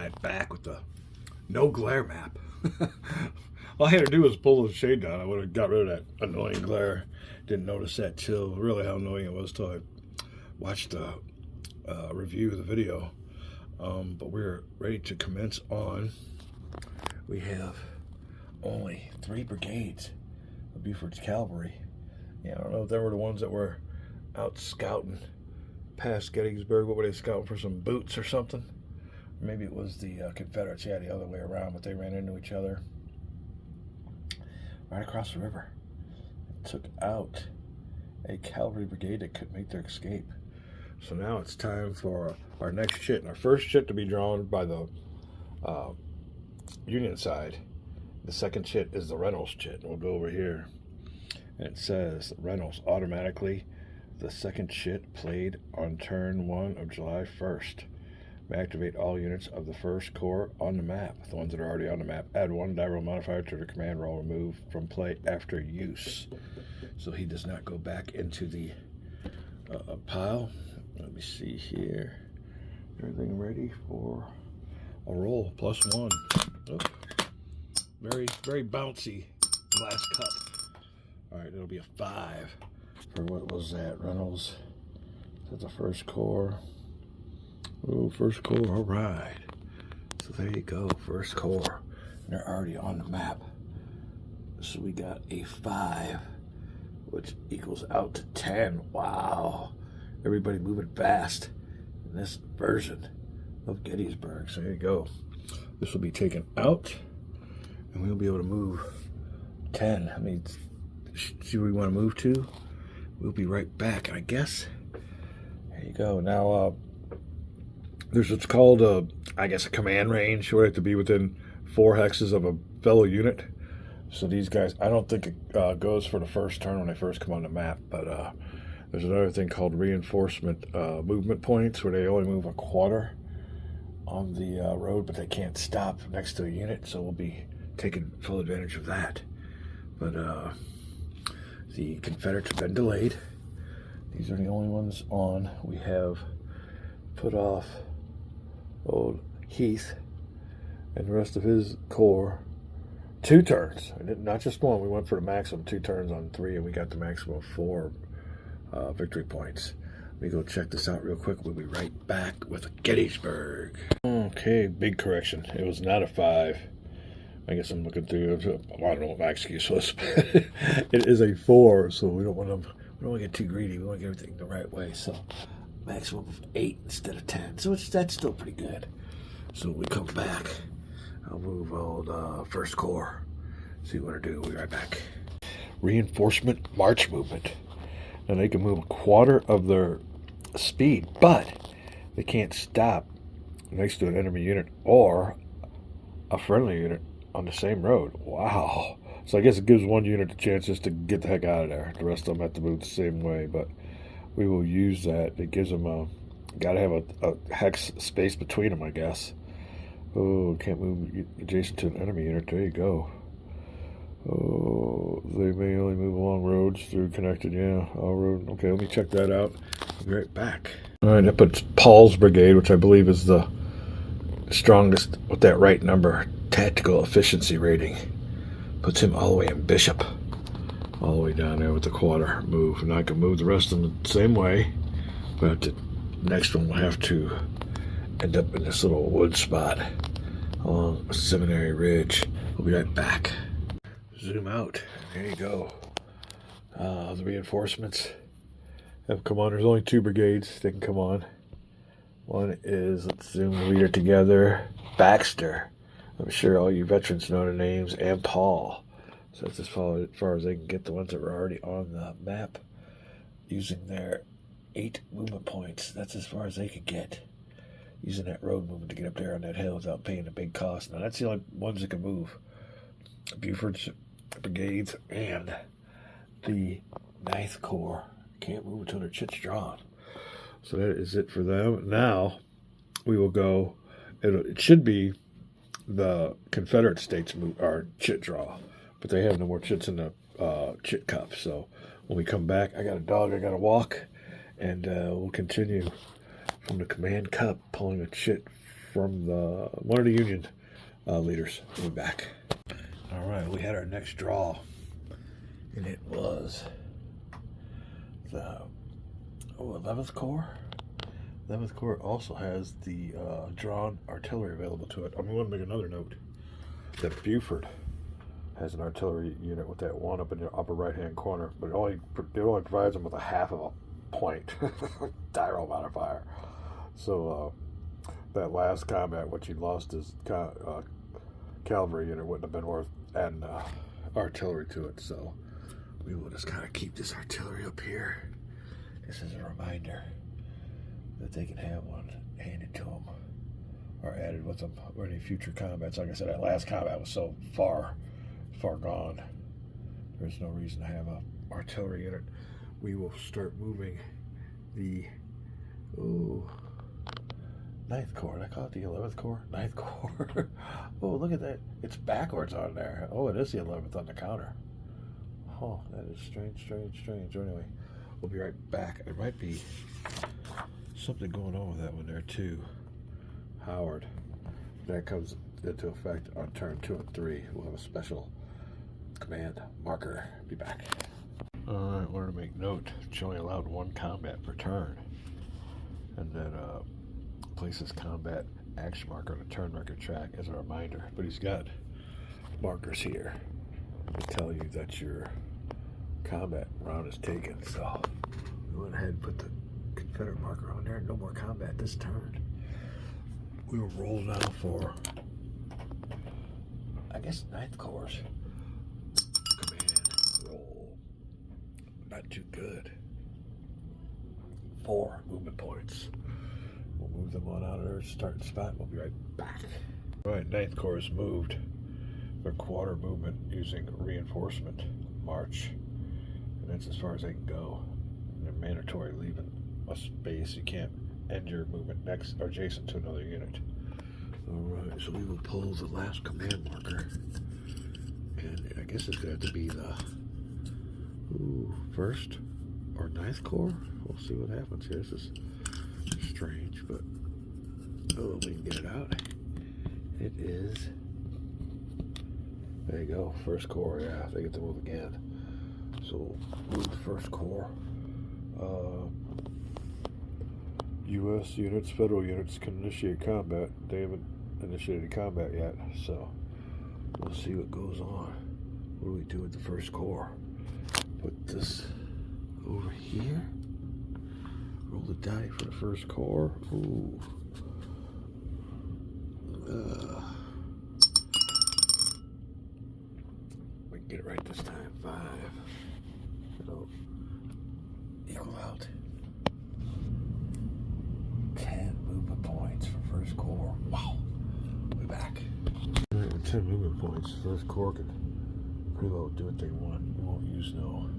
it back with the no glare map. All I had to do was pull the shade down. I would have got rid of that annoying glare. Didn't notice that till really how annoying it was till I watched the review of the video. But we're ready to commence on. We have only 3 brigades of Buford's cavalry. Yeah, I don't know if they were the ones that were out scouting past Gettysburg. What were they scouting for, some boots or something? Maybe it was the Confederates. Yeah, the other way around, but they ran into each other right across the river. It took out a cavalry brigade that couldn't make their escape. So now it's time for our next chit. And our first chit to be drawn by the Union side. The second chit is the Reynolds chit. We'll go over here. And it says Reynolds automatically. The second chit played on turn 1 of July 1st. Activate all units of the 1st Corps on the map. The ones that are already on the map. Add 1 die roll modifier to the command roll removed from play after use. So he does not go back into the pile. Let me see here. Everything ready for a roll. +1. Oh. Very, very bouncy glass cup. All right, it'll be a 5 for what was that? Reynolds. That's the 1st Corps. Oh, 1st Corps, all right. So there you go, 1st Corps. They're already on the map. So we got a 5, which equals out to 10. Wow. Everybody moving fast in this version of Gettysburg. So there you go. This will be taken out, and we'll be able to move 10. I mean, see where we want to move to? We'll be right back, I guess. There you go. Now, there's what's called, I guess, a command range. You have to be within 4 hexes of a fellow unit. So these guys, I don't think it goes for the first turn when they first come on the map, but there's another thing called reinforcement movement points where they only move a quarter on the road, but they can't stop next to a unit, so we'll be taking full advantage of that. But the Confederates have been delayed. These are the only ones on. We have put off old Heath and the rest of his corps 2 turns, not just 1. We went for the maximum 2 turns on 3, and we got the maximum of 4 victory points. Let me go check this out real quick. We'll be right back with Gettysburg. Okay, big correction. It was not a 5. I guess I'm looking through. I don't know what my excuse was, but it is a 4. So we don't want to get too greedy. We want to get everything the right way. So maximum of 8 instead of 10. So that's still pretty good. So when we come back, I'll move old 1st Corps. See what I do. We'll be right back. Reinforcement march movement. Now they can move a quarter of their speed, but they can't stop next to an enemy unit or a friendly unit on the same road. Wow. So I guess it gives 1 unit a chance just to get the heck out of there. The rest of them have to move the same way, but we will use that. It gives them gotta have a hex space between them, I guess. Oh, can't move adjacent to an enemy unit. There you go. Oh, they may only move along roads through connected. Yeah, all road. Okay, let me check that out. I'll be right back. All right, that puts Paul's brigade, which I believe is the strongest with that right number, tactical efficiency rating. Puts him all the way in Bishop. All the way down there with the quarter move. And I can move the rest of them the same way, but the next one will have to end up in this little wood spot along Seminary Ridge. We'll be right back. Zoom out. There you go. The reinforcements have come on. There's only 2 brigades that can come on. One is, let's zoom the leader together, Baxter. I'm sure all you veterans know their names, and Paul. So that's as far as they can get. The ones that were already on the map using their 8 movement points. That's as far as they could get, using that road movement to get up there on that hill without paying a big cost. Now that's the only ones that can move. Buford's brigades and the 9th Corps can't move until their chit's drawn. So that is it for them. Now we will go. It should be the Confederate States our chit draw, but they have no more chits in the chit cup. So when we come back, I got a dog I got to walk, and we'll continue from the command cup, pulling a chit from one of the Union leaders. We'll be back. All right, we had our next draw, and it was the 11th Corps. 11th Corps also has the drawn artillery available to it. I want to make another note that Buford has an artillery unit with that one up in the upper right-hand corner, but it only provides them with a half of a point diral modifier. So that last combat, what you lost his cavalry unit wouldn't have been worth adding artillery to it. So we will just kind of keep this artillery up here. This is a reminder that they can have one handed to them or added with them for any future combats. Like I said, that last combat was so far gone. There's no reason to have a artillery unit. We will start moving the 9th Corps. Did I call it the 11th Corps? 9th Corps. Oh, look at that. It's backwards on there. Oh, it is the 11th on the counter. Oh, that is strange. Anyway, we'll be right back. There might be something going on with that one there too. Howard. That comes into effect on turn 2 and 3. We'll have a special command marker. Be back. Alright, wanted to make note, it's only allowed one combat per turn. And then places combat action marker on a turn record track as a reminder. But he's got markers here to tell you that your combat round is taken. So we went ahead and put the Confederate marker on there. No more combat this turn. We will roll now for, I guess, 9th Corps. Command roll. Not too good. 4 movement points. We'll move them on out of their starting spot. We'll be right back. All right, 9th Corps is moved for quarter movement using reinforcement march. And that's as far as they can go. And they're mandatory leaving a space. You can't end your movement next or adjacent to another unit. Alright, so we will pull the last command marker. And I guess it's going to have to be the 1st or 9th Corps. We'll see what happens here. This is strange, but we can get it out. It is, there you go, 1st Corps. Yeah, they get to move again. So move the 1st Corps. U.S. units, federal units can initiate combat. They haven't initiated combat yet, so we'll see what goes on. What do we do with the 1st Corps? Put this over here. Roll the die for the 1st Corps. Ooh. We can get it right this time. 5. It'll equal out 10 movement points for 1st Corps. Wow. We're back. All right, with 10 movement points, 1st Corps can pretty well do what they want. We won't use no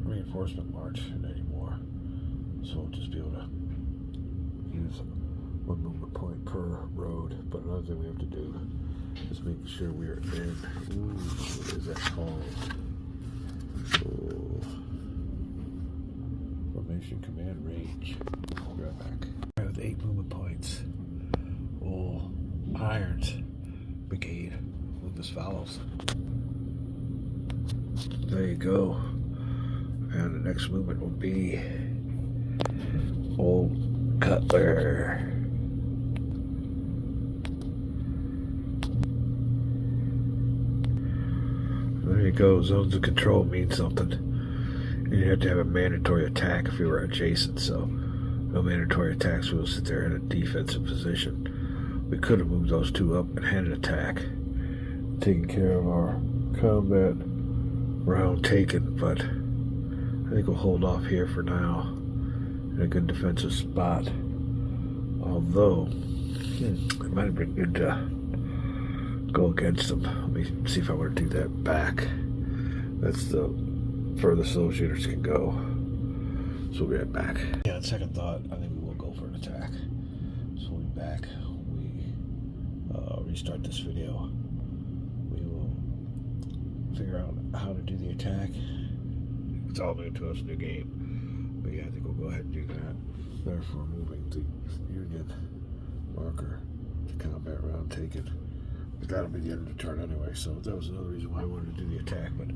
reinforcement march anymore. So we'll just be able to use 1 movement point per road. But another thing we have to do is making sure we are in, what is that called? Formation command range. We'll be right back. All right, with 8 movement points, we'll Irons Brigade move as follows. There you go. And the next movement will be Old Cutler. There you go. Zones of control mean something. And you have to have a mandatory attack if you were adjacent, so no mandatory attacks. We'll sit there in a defensive position. We could have moved those 2 up and had an attack, taking care of our combat round taken, but I think we'll hold off here for now in a good defensive spot. Although, it might have been good to go against them. Let me see if I want to do that back. That's the furthest those units can go. So we'll be right back. Yeah, on second thought, I think we will go for an attack. So we'll be back. We restart this video. We will figure out how to do the attack. It's all new to us, new game. But yeah, I think we'll go ahead and do that. Therefore, moving the Union marker to combat round taken. But that'll be the end of the turn anyway, so that was another reason why I wanted to do the attack. But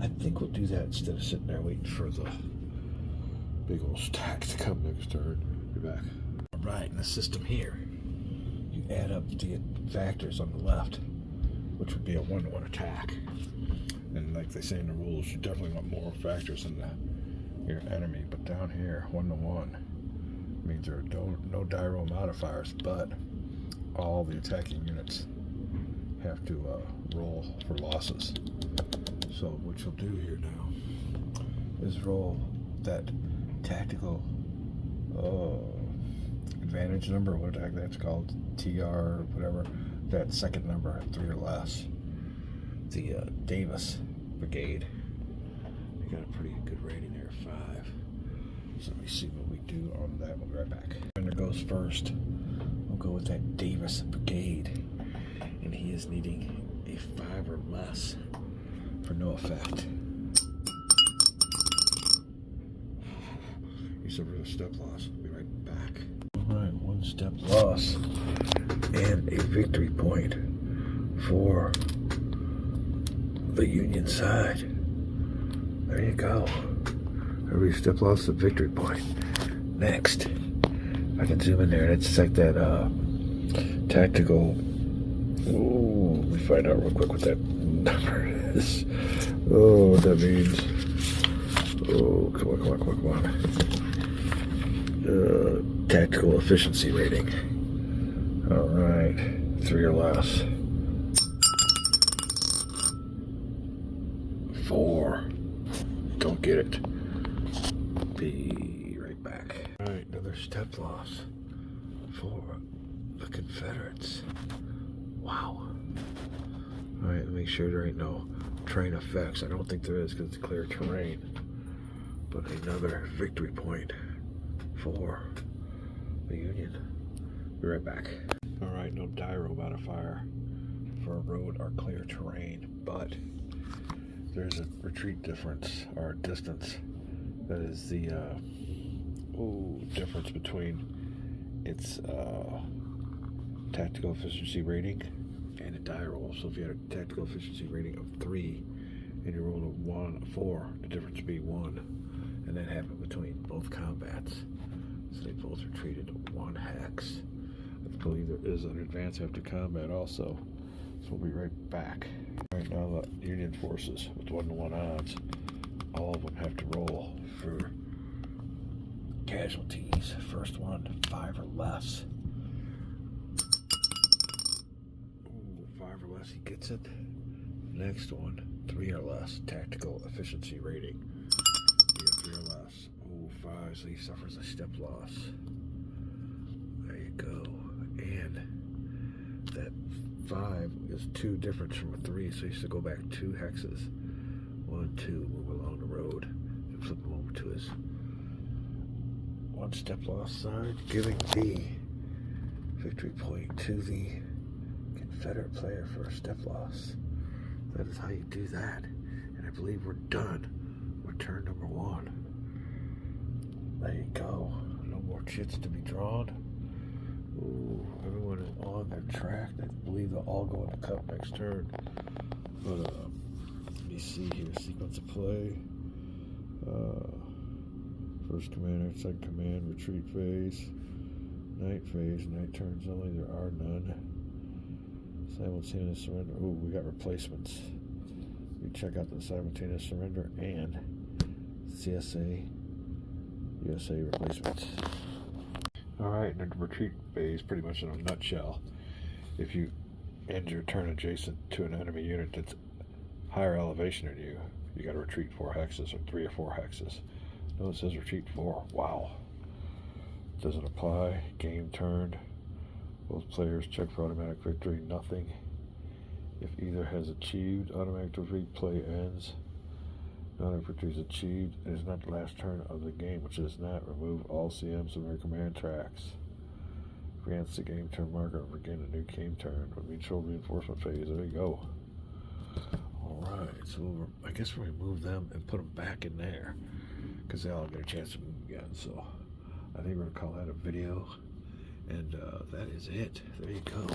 I think we'll do that instead of sitting there waiting for the big old stack to come next turn. Be back. Alright, in the system here, you add up the factors on the left, which would be a 1-to-1 attack. And like they say in the rules, you definitely want more factors than your enemy. But down here, 1-to-1 means there are no die roll modifiers, but all the attacking units have to roll for losses. So what you'll do here now is roll that tactical advantage number, what that's called, TR, whatever, that second number, 3 or less. The Davis Brigade. We got a pretty good rating there, 5. So let me see what we do on that. We'll be right back. Winner goes first. We'll go with that Davis Brigade. And he is needing a 5 or less for no effect. He suffered a step loss. We'll be right back. Alright, 1 step loss and a victory point for the Union side. There you go. Every step loss, a victory point. Next, I can zoom in there, and it's like that tactical. Ooh, let me find out real quick what that number is. Oh, what that means. Oh, come on. Tactical efficiency rating. Alright, 3 or less. 4. Don't get it. Be right back. Alright, another step loss for the Confederates. Wow. Alright, let me make sure there ain't no terrain effects. I don't think there is because it's clear terrain. But another victory point for the Union. Be right back. Alright, no die roll modifier for a road or clear terrain, but there's a retreat difference or distance. That is the difference between its tactical efficiency rating and a die roll. So if you had a tactical efficiency rating of 3 and you rolled a 4, the difference would be 1. And that happened between both combats. So they both retreated 1 hex. I believe there is an advance after combat also. So we'll be right back. Right now the Union forces with 1-to-1 odds, all of them have to roll for casualties. First one, 5 or less. Ooh, 5 or less, he gets it. Next one, 3 or less, tactical efficiency rating. Yeah, 3 or less. Ooh, 5, so he suffers a step loss. There you go. And that 5 is 2 difference from a 3, so he used to go back 2 hexes. 1, 2, move along the road and flip him over to his 1 step loss side, giving the victory point to the Confederate player for a step loss. That is how you do that. And I believe we're done with turn number 1. There you go. No more chits to be drawn. Ooh, everyone is on their track. I believe they'll all go in the cup next turn. But let me see here. Sequence of play. First command, second command, retreat phase, night turns only. There are none. Simultaneous surrender. Ooh, we got replacements. We check out the simultaneous surrender and CSA, USA replacements. Alright, and the retreat phase, pretty much in a nutshell. If you end your turn adjacent to an enemy unit that's higher elevation than you, you got to retreat 4 hexes or 3 or 4 hexes. No, it says retreat 4. Wow. Doesn't apply. Game turned. Both players check for automatic victory. Nothing. If either has achieved automatic defeat, play ends. None of victory is achieved. It is not the last turn of the game, which is not. Remove all CMs from their command tracks. Advance the game turn marker and begin a new game turn with mutual reinforcement phase. There you go. Alright, so I guess we'll remove them and put them back in there. because they all get a chance to move again. So I think we're going to call that a video. And that is it. There you go.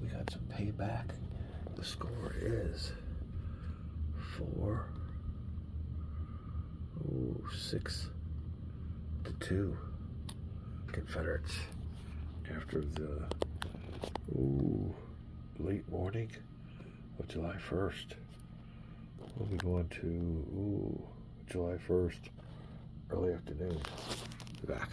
We got some payback. The score is 6-2 Confederates. After the late morning of July 1st, we'll be going to July 1st, early afternoon. Be back.